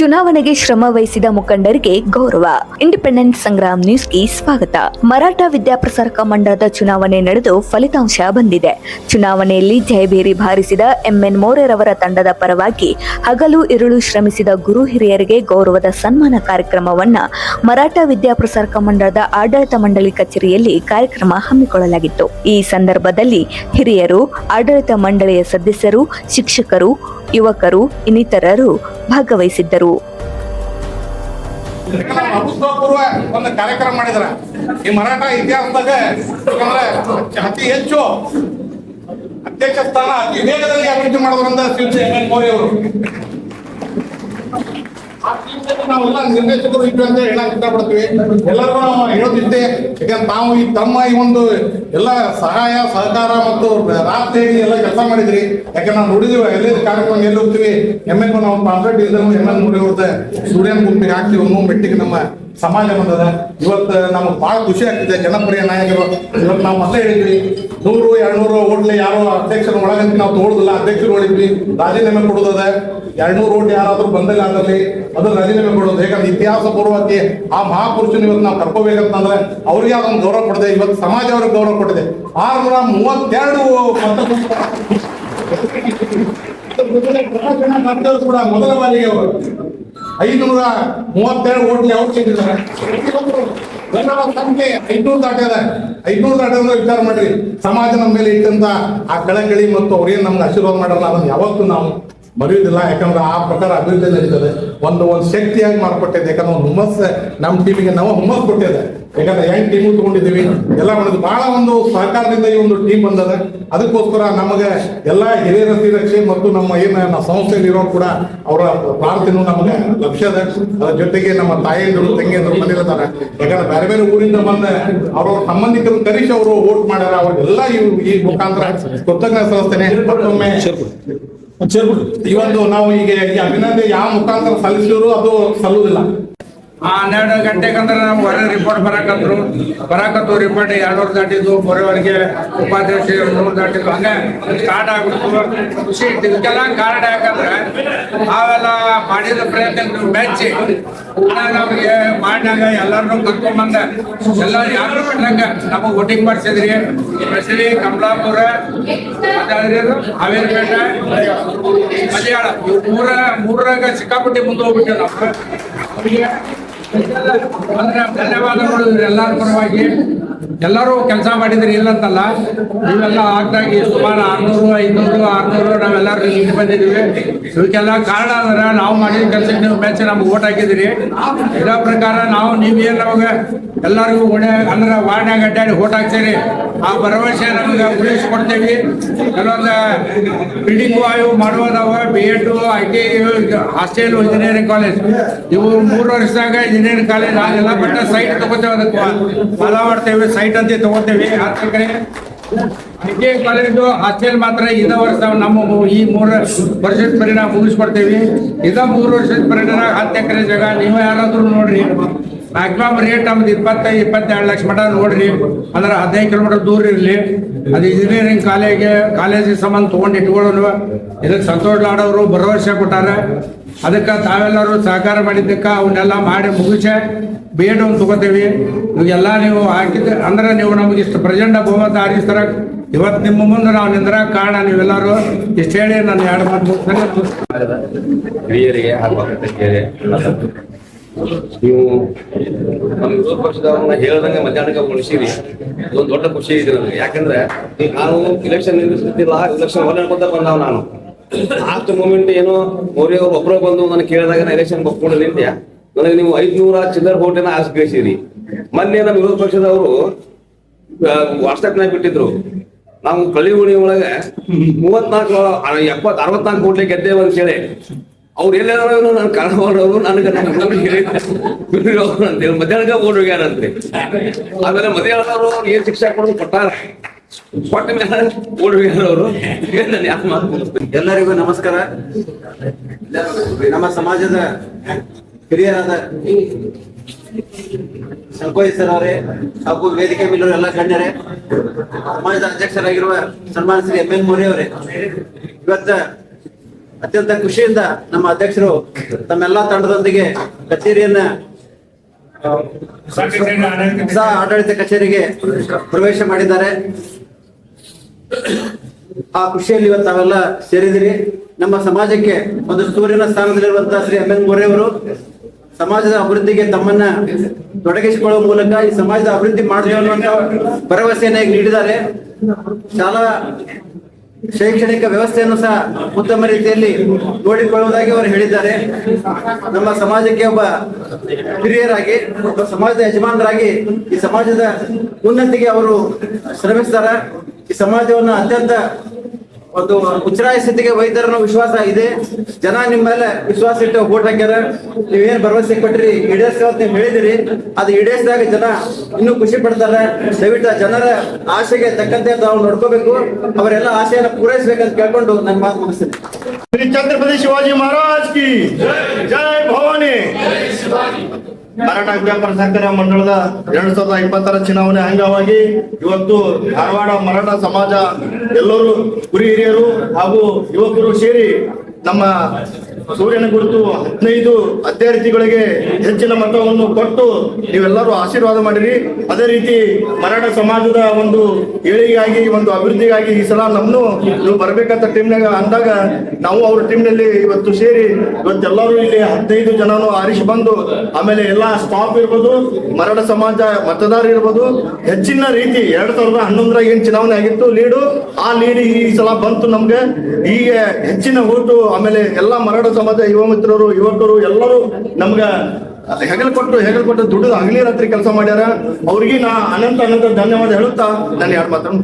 ಚುನಾವಣೆಗೆ ಶ್ರಮ ವಹಿಸಿದ ಮುಖಂಡರಿಗೆ ಗೌರವ. ಇಂಡಿಪೆಂಡೆಂಟ್ ಸಂಗ್ರಾಮ್ ನ್ಯೂಸ್ಗೆ ಸ್ವಾಗತ. ಮರಾಠ ವಿದ್ಯಾಪ್ರಸಾರಕ ಮಂಡಳದ ಚುನಾವಣೆ ನಡೆದು ಫಲಿತಾಂಶ ಬಂದಿದೆ. ಚುನಾವಣೆಯಲ್ಲಿ ಜಯಭೇರಿ ಬಾರಿಸಿದ ಎಂಎನ್ ಮೋರೆರವರ ತಂಡದ ಪರವಾಗಿ ಹಗಲು ಇರುಳು ಶ್ರಮಿಸಿದ ಗುರು ಹಿರಿಯರಿಗೆ ಗೌರವದ ಸನ್ಮಾನ ಕಾರ್ಯಕ್ರಮವನ್ನ ಮರಾಠ ವಿದ್ಯಾಪ್ರಸಾರಕ ಮಂಡಳದ ಆಡಳಿತ ಮಂಡಳಿ ಕಚೇರಿಯಲ್ಲಿ ಕಾರ್ಯಕ್ರಮ ಹಮ್ಮಿಕೊಳ್ಳಲಾಗಿತ್ತು. ಈ ಸಂದರ್ಭದಲ್ಲಿ ಹಿರಿಯರು, ಆಡಳಿತ ಮಂಡಳಿಯ ಸದಸ್ಯರು, ಶಿಕ್ಷಕರು, ಯುವಕರು ಇನ್ನಿತರರು ಭಾಗವಹಿಸಿದ್ದರು. ಅಭೂತಪೂರ್ವ ಒಂದು ಕಾರ್ಯಕ್ರಮ ಮಾಡಿದ್ರ ಈ ಮರಾಠ ಇತಿಹಾಸದಾಗ ಅತಿ ಹೆಚ್ಚು ಅಧ್ಯಕ್ಷ ಸ್ಥಾನ ಅತಿ ವೇಗದಲ್ಲಿ ಅಭಿವೃದ್ಧಿ ಮಾಡೋದ್ರಿಂದ ಶ್ರೀ ಎಂ ಎನ್ ಮೋದಿ ಅವರು ನಾವೆಲ್ಲ ನಿರ್ದೇಶಕರು ಇಟ್ಟು ಅಂತ ಹೇಳಕ್ ಇಷ್ಟಪಡ್ತೀವಿ. ಎಲ್ಲರಿಗೂ ನಾವು ಹೇಳೋದಿದ್ದೆ, ಯಾಕಂದ್ರೆ ತಾವು ತಮ್ಮ ಈ ಒಂದು ಎಲ್ಲ ಸಹಾಯ ಸಹಕಾರ ಮತ್ತು ರಾತ್ರಿ ಎಲ್ಲ ಕೆಲಸ ಮಾಡಿದ್ರಿ. ಯಾಕಂದ್ರೆ ನಾವು ನೋಡಿದೀವಿ ಎಲ್ಲೇ ಕಾರ್ಯಕ್ರಮ ಎಲ್ಲಿ ಹೋಗ್ತೀವಿ ಎಮ್ ಎಲ್ ನಾವು ಪಾಂಪ್ಲೆಟ್ ಇದ್ರೂ ಎಮ್ ಎಲ್ ನೋಡಿ ಅವ್ರದ್ದು ಸ್ಟೂಡೆಂಟ್ ಗುಂಪಿಗೆ ಹಾಕ್ತೀವಿ. ಅನ್ನೋ ಮೆಟ್ಟಿಗೆ ನಮ್ಮ ಸಮಾಜ ಬಂದದ. ಇವತ್ತು ನಮಗೆ ಬಹಳ ಖುಷಿ ಆಗ್ತಿದೆ. ಜನಪ್ರಿಯ ನಾಯಕರು ಇವತ್ತು ನಾವು ಮೊದಲೇ ಹೇಳಿದ್ವಿ 100-200 ಓಟ್ಲಿ ಯಾರೋ ಅಧ್ಯಕ್ಷರ ಒಳಗಂತ ನಾವು ತಗೊಳುದಿಲ್ಲ. ಅಧ್ಯಕ್ಷರು ಹೊಡಿದ್ವಿ, ರಾಜೀನಾಮೆ ಕೊಡೋದದ. 200 ಓಟ್ ಯಾರಾದ್ರೂ ಬಂದಲ್ಲಿ ಅದರಲ್ಲಿ ಅದು ರಾಜೀನಾಮೆ ಕೊಡೋದು. ಯಾಕಂದ್ರೆ ಇತಿಹಾಸ ಪೂರ್ವಕ್ಕೆ ಆ ಮಹಾಪುರುಷನ ಇವತ್ತು ನಾವು ಕರ್ಕೋಬೇಕಂತಂದ್ರೆ ಅವ್ರಿಗೆ ಅದೊಂದು ಗೌರವ ಕೊಟ್ಟಿದೆ. ಇವತ್ತು ಸಮಾಜ ಅವ್ರಿಗೆ ಗೌರವ ಕೊಟ್ಟಿದೆ. 632 ಕೂಡ ಮೊದಲ ಬಾರಿಗೆ ಅವರು 532 ಓಟ್ಲಿ ಅವ್ರು ಸಿಕ್ಕಿದ್ದಾರೆ. ಸಂಖ್ಯೆ 500 ದಾಟಿದ. 500 ದಾಟಿದ್ರೆ ವಿಚಾರ ಮಾಡ್ರಿ, ಸಮಾಜ ನಮ್ಮ ಮೇಲೆ ಇಟ್ಟಂತ ಆ ಕಳಕಳಿ ಮತ್ತು ಅವ್ರೇನ್ ನಮ್ಗೆ ಆಶೀರ್ವಾದ ಮಾಡಲ್ಲ ಅದನ್ನ ಯಾವತ್ತೂ ನಾವು ಮರೆಯುವುದಿಲ್ಲ. ಯಾಕಂದ್ರೆ ಆ ಪ್ರಕಾರ ಅಭಿವೃದ್ಧಿ ನಡೀತದೆ. ಒಂದು ಶಕ್ತಿಯಾಗಿ ಮಾರ್ಪಟ್ಟಿದೆ. ಯಾಕಂದ್ರೆ ಒಂದು ಹುಮ್ಮಸ್ ನಮ್ಮ ಟೀಮಿಗೆ ನಾವು ಹುಮ್ಮಸ್ ಕೊಟ್ಟಿದೆ. ಯಾಕಂದ್ರೆ 8 ಟೀಮು ತಗೊಂಡಿದ್ದೀವಿ, ಎಲ್ಲ ಮಾಡಿದ್ವಿ. ಬಹಳ ಒಂದು ಸಹಕಾರದಿಂದ ಈ ಒಂದು ಟೀಮ್ ಬಂದದ. ಅದಕ್ಕೋಸ್ಕರ ನಮಗೆ ಎಲ್ಲ ಹಿರಿಯರ ಶ್ರೀರಕ್ಷೆ ಮತ್ತು ನಮ್ಮ ಏನು ಸಂಸ್ಥೆಯಲ್ಲಿ ಇರೋರು ಕೂಡ ಅವರ ಪ್ರಾರ್ಥನೆ ನಮಗೆ ಲಭ್ಯದ. ಅದರ ಜೊತೆಗೆ ನಮ್ಮ ತಾಯಿಯಂದರು ತಂಗಿಯಂದರು ಮನೆಯಿರ್ತಾರೆ. ಯಾಕಂದ್ರೆ ಬೇರೆ ಬೇರೆ ಊರಿಂದ ಬಂದ ಅವ್ರವ್ರ ಸಂಬಂಧಿಕರು ಕರೆಸಿ ಅವರು ವೋಟ್ ಮಾಡ್ಯಾರ. ಅವ್ರಿಗೆಲ್ಲ ಈ ಮುಖಾಂತರ ಕೃತಜ್ಞತೆ ಸಲ್ಲಿಸ್ತೇನೆ. ಮತ್ತೊಮ್ಮೆ ಈ ಒಂದು ನಾವು ಈಗ ಅಭಿನಂದನೆ ಯಾವ ಮುಖಾಂತರ ಸಲ್ಲಿಸಿದ್ರು ಅದು ಸಲ್ಲುವುದಿಲ್ಲ. 12 ಗಂಟೆಗಂದ್ರೆ ನಮ್ಗೆ ಹೊರ ರಿಪೋರ್ಟ್ ಬರಾಕತ್ತು ರಿಪೋರ್ಟ್ 200 ದಾಟಿದ್ದು, ಬರೋವರೆಗೆ ಉಪಾಧ್ಯಕ್ಷ 100 ದಾಟಿದ್ದು, ಹಂಗೆ ಸ್ಟಾರ್ಟ್ ಆಗ್ಬಿಡ್ತು. ಖುಷಿ ಇದಕ್ಕೆಲ್ಲ ಕಾರಣ ಯಾಕಂದ್ರೆ ಅವೆಲ್ಲ ಮಾಡಿದ ಪ್ರಯತ್ನ ಮೆಚ್ಚಿ ನಮಗೆ ಮಾಡಿದಾಗ ಎಲ್ಲರನ್ನೂ ಕರ್ಕೊಂಡ್ಬಂದ ಎಲ್ಲ ಯಾರು ಬಿಟ್ಟಂಗ ನಮಗೆ ವೋಟಿಂಗ್ ಮಾಡಿಸಿದ್ರಿ. ಸ್ಪೆಷಲಿ ಕಮಲಾಪುರ, ಹಾವೇರಿಪೇಟೆ, ಮಲಯಾಳ ಇವು ಮೂರಾಗ ಸಿಕ್ಕಾಪಟ್ಟಿ ಮುಂದೆ ಹೋಗ್ಬಿಟ್ಟೆ ನಾವು. ಅಂದ್ರೆ ಧನ್ಯವಾದಗಳು ಎಲ್ಲರ ಪರವಾಗಿ. ಎಲ್ಲರೂ ಕೆಲಸ ಮಾಡಿದ್ರಿ ಇಲ್ಲಂತಲ್ಲ. ನೀವೆಲ್ಲ ಆಗ್ದಾಗಿ ಸುಮಾರು 600-500 ನಾವೆಲ್ಲರೂ ಇಲ್ಲಿ ಬಂದಿದ್ದೀವಿ. ಇವಕ್ಕೆಲ್ಲ ಕಾರಣ ಅಂದ್ರೆ ನಾವು ಮಾಡಿದ ಕೆಲಸಕ್ಕೆ ನೀವು ಮೆಚ್ಚಿ ನಮ್ಗೆ ಓಟ್ ಹಾಕಿದಿರಿ. ಇದೇ ಪ್ರಕಾರ ನೀವೇನು ನಮಗೆ ಎಲ್ಲರಿಗೂ ಅಂದ್ರೆ ವಾರ್ಡ್ನಾಗ ಅಡ್ಡಾಡಿ ಓಟ್ ಹಾಕ್ತೀರಿ. ಆ ಭರವಸೆ ನಮ್ಗೆ ಉಳಿಸ್ಕೊಡ್ತೇವಿ. ಕೆಲವೊಂದು ಬಿಲ್ಡಿಂಗು ಇವು ಮಾಡುವುದಾವ, B.Ed, IT, hostel, engineering college ಇವು 3 ವರ್ಷದಾಗ ಇಂಜಿನಿಯರಿಂಗ್ ಕಾಲೇಜ್ ಅದೆಲ್ಲ ಬಿಟ್ಟ ಸೈಟ್ ತಗೋತೇವೆ. ಅದಕ್ಕೆ ಫಲ ಮಾಡ್ತೇವೆ, ಸೈಟ್ ಅಂತ ತಗೋತೇವೆ. ಹತ್ತು ಕಡೆ ಐಟಿ ಕಾಲೇಜು ಹಾಸ್ಟೆಲ್ ಮಾತ್ರ ಇದ ವರ್ಷ ನಮ್ಮ ಈ 3 ವರ್ಷದ ಪರಿಣಾಮ ಮುಗಿಸ್ಕೊಡ್ತೇವೆ. 3 ವರ್ಷದ ಪರಿಣಾಮ 10 ಎಕರೆ ಜಾಗ ನೀವು ಯಾರಾದ್ರೂ ನೋಡ್ರಿ. ಮ್ಯಾಕ್ಸಿಮಮ್ ರೇಟ್ ನಮ್ದು 20-22 ಲಕ್ಷ ಮಟ ನೋಡ್ರಿ. ಅಂದ್ರೆ 15 ಕಿಲೋಮೀಟರ್ ದೂರ ಇರಲಿ. ಅದು ಇಂಜಿನಿಯರಿಂಗ್ ಕಾಲೇಜಿಗೆ ಸಂಬಂಧ ತೊಗೊಂಡು ಇಟ್ಕೊಳ್ಳೋಣ. ಇದಕ್ಕೆ ಸಂತೋಷ್ ಲಾಡ್ ಅವರು ಭರವಸೆ ಕೊಟ್ಟಾರೆ. ಅದಕ್ಕೆ ತಾವೆಲ್ಲರೂ ಸಹಕಾರ ಮಾಡಿದ್ದಕ್ಕೆ ಅವನ್ನೆಲ್ಲ ಮಾಡಿ ಮುಗಿಸೆ B.Ed ಒಂದು ತಗೋತೇವೆ. ಇವಾಗೆಲ್ಲ ನೀವು ಹಾಕಿದ್ರೆ ಅಂದ್ರೆ ನೀವು ನಮಗೆ ಇಷ್ಟು ಪ್ರಚಂಡ ಬಹುಮತ ಆರಿಸ್ತಾರ. ಇವತ್ತು ನಿಮ್ಮ ಮುಂದೆ ನಾವು ನಿಂದ್ರ ಕಾರಣ ನೀವೆಲ್ಲರೂ ಇಷ್ಟು ಹೇಳಿ ನಾನು 2 ಮಾತು ಹಿರಿಯರಿಗೆ ನೀವು ನಮ್ಮ ವಿರೋಧ ಪಕ್ಷದವ್ರನ್ನ ಹೇಳ್ದಂಗೆ ಮಧ್ಯಾಹ್ನಕ್ಕೆ ಉಳಿಸಿರಿ. ಅದೊಂದು ದೊಡ್ಡ ಖುಷಿ ಇದೆ ನನಗೆ. ಯಾಕಂದ್ರೆ ನಾನು ಇಲೆಕ್ಷನ್ ನಿಲ್ಲಿಸ್ತಿಲ್ಲ, ಇಲೆಕ್ಷನ್ ಹೊರ ನಡ್ಕೊಂತ ಬಂದಾವ. ನಾನು ಲಾಸ್ಟ್ ಮೂಮೆಂಟ್ ಏನೋ ಮೋದಿ ಅವರು ಒಬ್ಬರು ಬಂದು ನನಗೆ ಕೇಳಿದಾಗ ನಾ ಎಲೆಕ್ಷನ್ ಒಪ್ಕೊಂಡು ನಿಂತೆ. ನನಗೆ ನೀವು 500 ಚಿಲ್ಲರ್ ಓಟಿನ ಆಸೆ ಗಳಿಸಿರಿ. ಮೊನ್ನೆ ನಮ್ಮ ವಿರೋಧ ಪಕ್ಷದವರು ವಾಟ್ಸಪ್ನಾಗ ಬಿಟ್ಟಿದ್ರು, ನಾವು ಕಳಿ ಉಣಿ ಒಳಗೆ 64 ಕೋಟಿ ಗೆದ್ದೇವೆ ಅಂತ ಹೇಳಿ. ಅವ್ರು ಎಲ್ಲಾರು ನಾನು ಕಾರಣ ಮಾಡೋರು ನನಗೆ ಅಂತೇಳಿ ಮಧ್ಯಾಹ್ನಕ್ಕೆ ಓಡ್ ಹೋಗ್ಯಾರಂತೆ. ಆಮೇಲೆ ಮಧ್ಯಾಹ್ನದವರು ಏನ್ ಶಿಕ್ಷೆ ಕೊಡೋದು ಕೊಟ್ಟಾರ, ಕೊಟ್ಟ ಮೇಲೆ ಓಡ್ ಹೋಗ್ಯಾರವರು. ಎಲ್ಲರಿಗೂ ನಮಸ್ಕಾರ. ನಮ್ಮ ಸಮಾಜದ ಹಿರಿಯರಾದ ಸಂಕೋಯ್ ಸರ್ ಅವರೇ ಹಾಗೂ ವೇದಿಕೆ ಮೇಲಿರುವ ಎಲ್ಲ ಗಣ್ಯರೇ, ಸಮಾಜದ ಅಧ್ಯಕ್ಷರಾಗಿರುವ ಸನ್ಮಾನ ಶ್ರೀ ಎಂ ಎನ್ ಮೋರೆ ಅವರೇ, ಇವತ್ತ ಅತ್ಯಂತ ಖುಷಿಯಿಂದ ನಮ್ಮ ಅಧ್ಯಕ್ಷರು ತಮ್ಮೆಲ್ಲಾ ತಂಡದೊಂದಿಗೆ ಕಚೇರಿಯನ್ನ ಹೊಸ ಆಡಳಿತ ಕಚೇರಿಗೆ ಪ್ರವೇಶ ಮಾಡಿದ್ದಾರೆ. ಆ ಖುಷಿಯಲ್ಲಿ ಇವತ್ತು ತಾವೆಲ್ಲ ಸೇರಿದಿರಿ. ನಮ್ಮ ಸಮಾಜಕ್ಕೆ ಒಂದು ಸೂರ್ಯನ ಸ್ಥಾನದಲ್ಲಿರುವಂತಹ ಶ್ರೀ ಎಂ ಎನ್ ಗೋರೆ ಅವರು ಸಮಾಜದ ಅಭಿವೃದ್ಧಿಗೆ ತಮ್ಮನ್ನ ತೊಡಗಿಸಿಕೊಳ್ಳುವ ಮೂಲಕ ಈ ಸಮಾಜದ ಅಭಿವೃದ್ಧಿ ಮಾಡಲಿ ಅನ್ನುವಂತ ಭರವಸೆಯನ್ನ ಈಗ ನೀಡಿದ್ದಾರೆ. ಶಾಲಾ ಶೈಕ್ಷಣಿಕ ವ್ಯವಸ್ಥೆಯನ್ನು ಸಹ ಉತ್ತಮ ರೀತಿಯಲ್ಲಿ ನೋಡಿಕೊಳ್ಳುವುದಾಗಿ ಅವರು ಹೇಳಿದ್ದಾರೆ. ನಮ್ಮ ಸಮಾಜಕ್ಕೆ ಒಬ್ಬ ಹಿರಿಯರಾಗಿ, ಒಬ್ಬ ಸಮಾಜದ ಯಜಮಾನರಾಗಿ ಈ ಸಮಾಜದ ಉನ್ನತಿಗೆ ಅವರು ಶ್ರಮಿಸ್ತಾರೆ. ಈ ಸಮಾಜವನ್ನು ಅತ್ಯಂತ ಒಂದು ಉಚ್ಚರಾಯ ಸ್ಥಿತಿಗೆ ಒಯ್ದರ ವಿಶ್ವಾಸ ಇದೆ. ಜನ ನಿಮ್ಮ ಮೇಲೆ ವಿಶ್ವಾಸ ಇಟ್ಟು ವೋಟ್ ಹಾಕ್ಯಾರ. ನೀವೇನ್ ಭರವಸೆ ಕೊಟ್ಟಿರಿ ಈಡೇರಿಸ್ತಾ ನೀವು ಹೇಳಿದಿರಿ, ಅದು ಈಡೇರಿಸಿದಾಗ ಜನ ಇನ್ನೂ ಖುಷಿ ಪಡ್ತಾರೆ. ದಯವಿಟ್ಟು ಜನರ ಆಸೆಗೆ ತಕ್ಕಂತೆ ತಾವು ನೋಡ್ಕೋಬೇಕು, ಅವರೆಲ್ಲ ಆಸೆಯನ್ನು ಪೂರೈಸಬೇಕಂತ ಕೇಳ್ಕೊಂಡು ನನ್ನ ಮಾತು ಮುಗಿಸ್ತೇನೆ. श्री छत्रपति शिवाजी महाराज की जय भवानी. ಮರಾಠ ವ್ಯಾಪಾರ ಸಹಕಾರ ಮಂಡಳದ 2020 ಚುನಾವಣೆ ಅಂಗವಾಗಿ ಇವತ್ತು ಧಾರವಾಡ ಮರಾಠ ಸಮಾಜ ಎಲ್ಲರೂ ಗುರು ಹಿರಿಯರು ಹಾಗೂ ಯುವಕರು ಸೇರಿ ನಮ್ಮ ಸೂರ್ಯನ ಕುರಿತು 15 ಅಭ್ಯರ್ಥಿಗಳಿಗೆ ಹೆಚ್ಚಿನ ಮತವನ್ನು ಕೊಟ್ಟು ನೀವೆಲ್ಲರೂ ಆಶೀರ್ವಾದ ಮಾಡಿರಿ. ಅದೇ ರೀತಿ ಮರಾಠ ಸಮಾಜದ ಒಂದು ಏಳಿಗೆಗಾಗಿ, ಒಂದು ಅಭಿವೃದ್ಧಿಗಾಗಿ ಈ ಸಲ ನಮ್ಮನ್ನು ನೀವು ಬರ್ಬೇಕಂತ ಟೀಮ್ನಾಗ ಅಂದಾಗ ನಾವು ಅವ್ರ ಟೀಮ್ನಲ್ಲಿ ಇವತ್ತು ಸೇರಿ ಇವತ್ತೆಲ್ಲರೂ ಇಲ್ಲಿ 15 ಜನನು ಆರಿಸಿ ಬಂದು, ಆಮೇಲೆ ಎಲ್ಲಾ ಸ್ಟಾಫ್ ಇರ್ಬೋದು, ಮರಾಠ ಸಮಾಜ ಮತದಾರ ಇರ್ಬೋದು, ಹೆಚ್ಚಿನ ರೀತಿ 2011 ಏನ್ ಚುನಾವಣೆ ಆಗಿತ್ತು ಲೀಡು, ಆ ಲೀಡ್ ಈ ಸಲ ಬಂತು ನಮ್ಗೆ. ಈಗ ಹೆಚ್ಚಿನ ಓಟು, ಆಮೇಲೆ ಎಲ್ಲಾ ಮರಾಠ ಸಮಾಜ ಯುವ ಮಿತ್ರರು, ಯುವಕರು ಎಲ್ಲರೂ ನಮ್ಗ ಹೆಗಲು ಕೊಟ್ಟು ದುಡಿದು ಹಗಲಿ ರಾತ್ರಿ ಕೆಲಸ ಮಾಡ್ಯಾರ. ಅವ್ರಿಗೆ ನಾ ಅನಂತ ಧನ್ಯವಾದ ಹೇಳುತ್ತಾ ನಾನು 2 ಮಾತನ್ನು